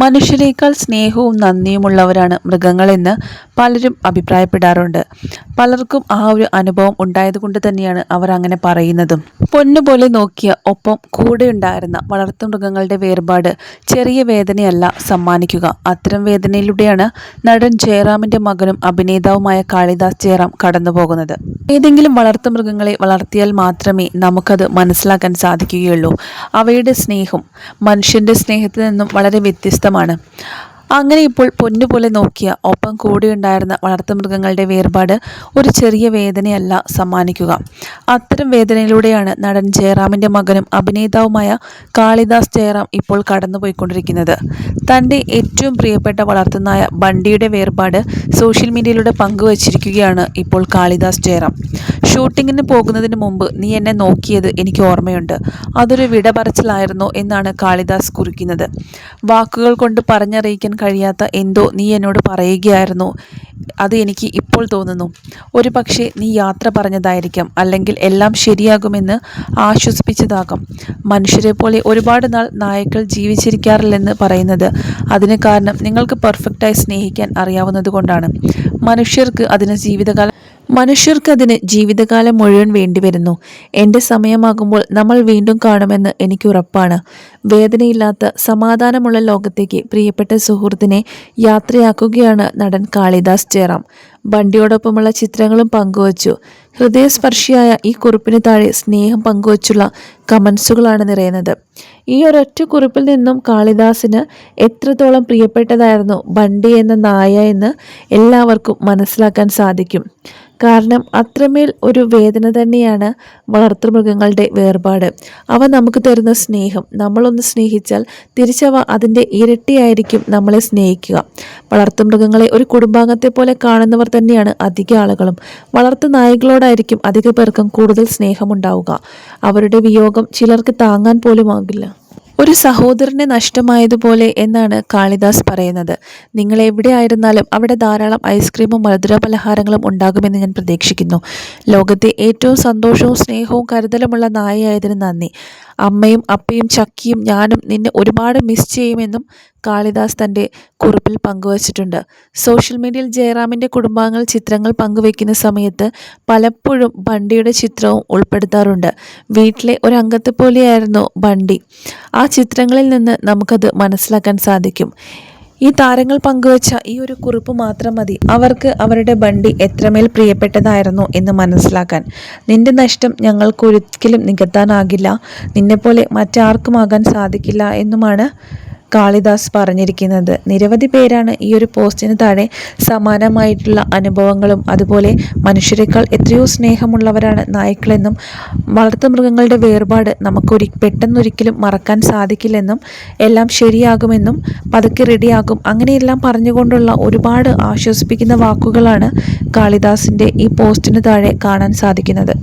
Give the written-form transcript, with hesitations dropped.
മനുഷ്യരേക്കാൾ സ്നേഹവും നന്ദിയുമുള്ളവരാണ് മൃഗങ്ങളെന്ന് പലരും അഭിപ്രായപ്പെടാറുണ്ട്. പലർക്കും ആ ഒരു അനുഭവം ഉണ്ടായതുകൊണ്ട് തന്നെയാണ് അവർ അങ്ങനെ പറയുന്നതും. പൊന്നുപോലെ നോക്കിയ ഒപ്പം കൂടെയുണ്ടായിരുന്ന വളർത്തുമൃഗങ്ങളുടെ വേർപാട് ചെറിയ വേദനയല്ല സമ്മാനിക്കുക. അത്തരം വേദനയിലൂടെയാണ് നടൻ ജയറാമിന്റെ മകനും അഭിനേതാവുമായ കാളിദാസ് ജയറാം കടന്നുപോകുന്നത്. ഏതെങ്കിലും വളർത്തുമൃഗങ്ങളെ വളർത്തിയാൽ മാത്രമേ നമുക്കത് മനസ്സിലാക്കാൻ സാധിക്കുകയുള്ളൂ. അവയുടെ സ്നേഹം മനുഷ്യന്റെ സ്നേഹത്തിൽ നിന്നും വളരെ വ്യത്യസ്തമാണ്. അങ്ങനെ ഇപ്പോൾ പൊന്നുപോലെ നോക്കിയ ഒപ്പം കൂടെയുണ്ടായിരുന്ന വളർത്തുമൃഗങ്ങളുടെ വേർപാട് ഒരു ചെറിയ വേദനയല്ല സമ്മാനിക്കുക. അത്തരം വേദനയിലൂടെയാണ് നടൻ ജയറാമിൻ്റെ മകനും അഭിനേതാവുമായ കാളിദാസ് ജയറാം ഇപ്പോൾ കടന്നുപോയിക്കൊണ്ടിരിക്കുന്നത്. തൻ്റെ ഏറ്റവും പ്രിയപ്പെട്ട വളർത്തുനായ ബണ്ടിയുടെ വേർപാട് സോഷ്യൽ മീഡിയയിലൂടെ പങ്കുവച്ചിരിക്കുകയാണ് ഇപ്പോൾ കാളിദാസ് ജയറാം. ഷൂട്ടിങ്ങിന് പോകുന്നതിന് മുമ്പ് നീ എന്നെ നോക്കിയത് എനിക്ക് ഓർമ്മയുണ്ട്. അതൊരു വിട പറച്ചിലായിരുന്നു എന്നാണ് കാളിദാസ് കുറിക്കുന്നത്. വാക്കുകൾ കൊണ്ട് പറഞ്ഞറിയിക്കാൻ കഴിയാത്ത എന്തോ നീ എന്നോട് പറയുകയായിരുന്നു. അത് എനിക്ക് ഇപ്പോൾ തോന്നുന്നു. ഒരു പക്ഷേ നീ യാത്ര പറഞ്ഞതായിരിക്കാം, അല്ലെങ്കിൽ എല്ലാം ശരിയാകുമെന്ന് ആശ്വസിപ്പിച്ചതാകാം. മനുഷ്യരെ പോലെ ഒരുപാട് നാൾ നായ്ക്കൾ ജീവിച്ചിരിക്കാറില്ലെന്ന് പറയുന്നത് അതിന് കാരണം നിങ്ങൾക്ക് പെർഫെക്റ്റായി സ്നേഹിക്കാൻ അറിയാവുന്നത് കൊണ്ടാണ്. മനുഷ്യർക്കതിന് ജീവിതകാലം മുഴുവൻ വേണ്ടിവരുന്നു. എൻ്റെ സമയമാകുമ്പോൾ നമ്മൾ വീണ്ടും കാണുമെന്ന് എനിക്ക് ഉറപ്പാണ്. വേദനയില്ലാത്ത സമാധാനമുള്ള ലോകത്തേക്ക് പ്രിയപ്പെട്ട സുഹൃത്തിനെ യാത്രയാക്കുകയാണ് നടൻ കാളിദാസ് ജയറാം. ബണ്ടിയോടൊപ്പമുള്ള ചിത്രങ്ങളും പങ്കുവച്ചു. ഹൃദയസ്പർശിയായ ഈ കുറിപ്പിന് താഴെ സ്നേഹം പങ്കുവച്ചുള്ള കമൻസുകളാണ് നിറയുന്നത്. ഈ ഒരൊറ്റ കുറിപ്പിൽ നിന്നും കാളിദാസിന് എത്രത്തോളം പ്രിയപ്പെട്ടതായിരുന്നു ബണ്ടി എന്ന നായ എന്ന് എല്ലാവർക്കും മനസ്സിലാക്കാൻ സാധിക്കും. കാരണം അത്രമേൽ ഒരു വേദന തന്നെയാണ് വളർത്തുമൃഗങ്ങളുടെ വേർപാട്. അവ നമുക്ക് തരുന്ന സ്നേഹം, നമ്മളൊന്ന് സ്നേഹിച്ചാൽ തിരിച്ചവ അതിൻ്റെ ഇരട്ടിയായിരിക്കും നമ്മളെ സ്നേഹിക്കുക. വളർത്തുമൃഗങ്ങളെ ഒരു കുടുംബാംഗത്തെ പോലെ കാണുന്നവർ തന്നെയാണ് അധിക ആളുകളും. വളർത്തു നായകളോടായിരിക്കും അധിക പേർക്കും കൂടുതൽ സ്നേഹമുണ്ടാവുക. അവരുടെ വിയോഗം ചിലർക്ക് താങ്ങാൻ പോലും ആകില്ല. ഒരു സഹോദരനെ നഷ്ടമായതുപോലെ എന്നാണ് കാളിദാസ് പറയുന്നത്. നിങ്ങൾ എവിടെയായിരുന്നാലും അവിടെ ധാരാളം ഐസ്ക്രീമും മധുര പലഹാരങ്ങളും ഉണ്ടാകുമെന്ന് ഞാൻ പ്രതീക്ഷിക്കുന്നു. ലോകത്തെ ഏറ്റവും സന്തോഷവും സ്നേഹവും കരുതലുമുള്ള നായയായതിന് നന്ദി. അമ്മയും അപ്പയും ചക്കിയും ഞാനും നിന്നെ ഒരുപാട് മിസ് ചെയ്യുമെന്നും കാളിദാസ് തൻ്റെ കുറിപ്പിൽ പങ്കുവച്ചിട്ടുണ്ട്. സോഷ്യൽ മീഡിയയിൽ ജയറാമിൻ്റെ കുടുംബാംഗങ്ങൾ ചിത്രങ്ങൾ പങ്കുവയ്ക്കുന്ന സമയത്ത് പലപ്പോഴും ബണ്ടിയുടെ ചിത്രവും ഉൾപ്പെടുത്താറുണ്ട്. വീട്ടിലെ ഒരു അംഗത്തെ പോലെയായിരുന്നു ബണ്ടി. ആ ചിത്രങ്ങളിൽ നിന്ന് നമുക്കത് മനസ്സിലാക്കാൻ സാധിക്കും. ഈ താരങ്ങൾ പങ്കുവച്ച ഈ ഒരു കുറിപ്പ് മാത്രം മതി അവർക്ക് അവരുടെ ബണ്ടി എത്രമേൽ പ്രിയപ്പെട്ടതായിരുന്നു എന്ന് മനസ്സിലാക്കാൻ. നിന്റെ നഷ്ടം ഞങ്ങൾക്കൊരിക്കലും നികത്താനാകില്ല, നിന്നെപ്പോലെ മറ്റാർക്കുമാകാൻ സാധിക്കില്ല എന്നുമാണ് കാളിദാസ് പറഞ്ഞിരിക്കുന്നത്. നിരവധി പേരാണ് ഈ ഒരു പോസ്റ്റിന് താഴെ സമാനമായിട്ടുള്ള അനുഭവങ്ങളും അതുപോലെ മനുഷ്യരെക്കാൾ എത്രയോ സ്നേഹമുള്ളവരാണ് നായ്ക്കളെന്നും വളർത്തുമൃഗങ്ങളുടെ വേർപാട് നമുക്ക് പെട്ടെന്നൊരിക്കലും മറക്കാൻ സാധിക്കില്ലെന്നും എല്ലാം ശരിയാകുമെന്നും പതുക്കെ റെഡിയാകും അങ്ങനെയെല്ലാം പറഞ്ഞുകൊണ്ടുള്ള ഒരുപാട് ആശ്വസിപ്പിക്കുന്ന വാക്കുകളാണ് കാളിദാസിൻ്റെ ഈ പോസ്റ്റിന് താഴെ കാണാൻ സാധിക്കുന്നത്.